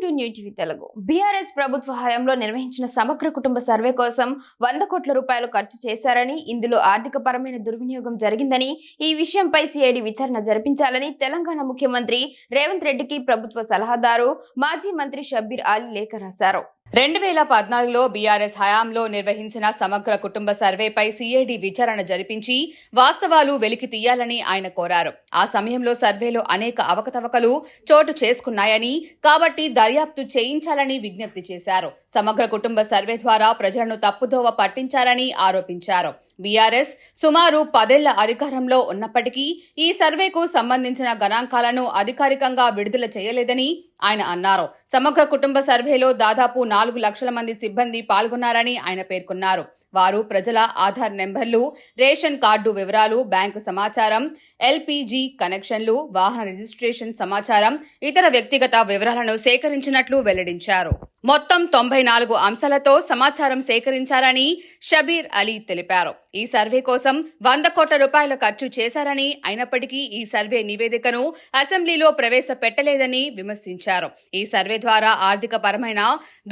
Welcome to new TV Telugu. BRS ప్రభుత్వ హయాంలో నిర్వహించిన సమగ్ర కుటుంబ సర్వే కోసం 100 కోట్ల రూపాయలు ఖర్చు చేశారని, ఇందులో ఆర్థిక పరమైన దుర్వినియోగం జరిగిందని, ఈ విషయంపై సిఐడి విచారణ జరిపించాలని తెలంగాణ ముఖ్యమంత్రి రేవంత్ రెడ్డికి ప్రభుత్వ సలహాదారు మాజీ మంత్రి షబ్బీర్ అలీ లేఖ రాశారు. 2014లో బీఆర్ఎస్ హయాంలో నిర్వహించిన సమగ్ర కుటుంబ సర్వేపై సిఐడి విచారణ జరిపించి వాస్తవాలు వెలికి తీయాలని ఆయన కోరారు. ఆ సమయంలో సర్వేలో అనేక అవకతవకలు చోటు చేసుకున్నాయని, కాబట్టి దర్యాప్తు చేయించాలని విజ్ఞప్తి చేశారు. సమగ్ర కుటుంబ సర్వే ద్వారా ప్రజలను తప్పుదోవ పట్టించారని ఆరోపించారు. బీఆర్ఎస్ సుమారు 10 ఏళ్ల అధికారంలో ఉన్నప్పటికీ ఈ సర్వేకు సంబంధించిన గణాంకాలను అధికారికంగా విడుదల చేయలేదని ఆయన అన్నారు. సమగ్ర కుటుంబ సర్వేలో దాదాపు 4 లక్షల మంది సిబ్బంది పాల్గొన్నారని ఆయన పేర్కొన్నారు. వారు ప్రజల ఆధార్ నెంబర్లు, రేషన్ కార్డు వివరాలు, బ్యాంకు సమాచారం, ఎల్పీజీ కనెక్షన్లు, వాహన రిజిస్ట్రేషన్ సమాచారం, ఇతర వ్యక్తిగత వివరాలను సేకరించినట్లు వెల్లడించారు. మొత్తం 94 అంశాలతో సమాచారం సేకరించారని షబ్బీర్ అలీ తెలిపారు. ఈ సర్వే కోసం 100 కోట్ల రూపాయల ఖర్చు చేశారని, అయినప్పటికీ ఈ సర్వే నివేదికను అసెంబ్లీలో ప్రవేశపెట్టలేదని విమర్శించారు. ఈ సర్వే ద్వారా ఆర్థిక పరమైన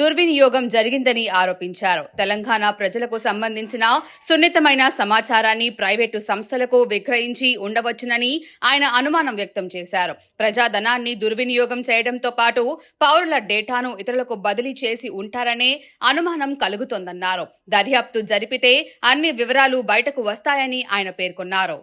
దుర్వినియోగం జరిగిందని ఆరోపించారు. తెలంగాణ ప్రజలకు సంబంధించిన సున్నితమైన సమాచారాన్ని ప్రైవేటు సంస్థలకు విక్రయించి ఉండవచ్చునని ఆయన అనుమానం వ్యక్తం చేశారు. ప్రజాధనాన్ని దుర్వినియోగం చేయడంతో పాటు పౌరుల డేటాను ఇతరులకు బదిలీ చేసి ఉంటారనే అనుమానం కలుగుతోందన్నారు. దర్యాప్తు జరిపితే అన్ని వివరాలు బయటకు వస్తాయని ఆయన పేర్కొన్నారు.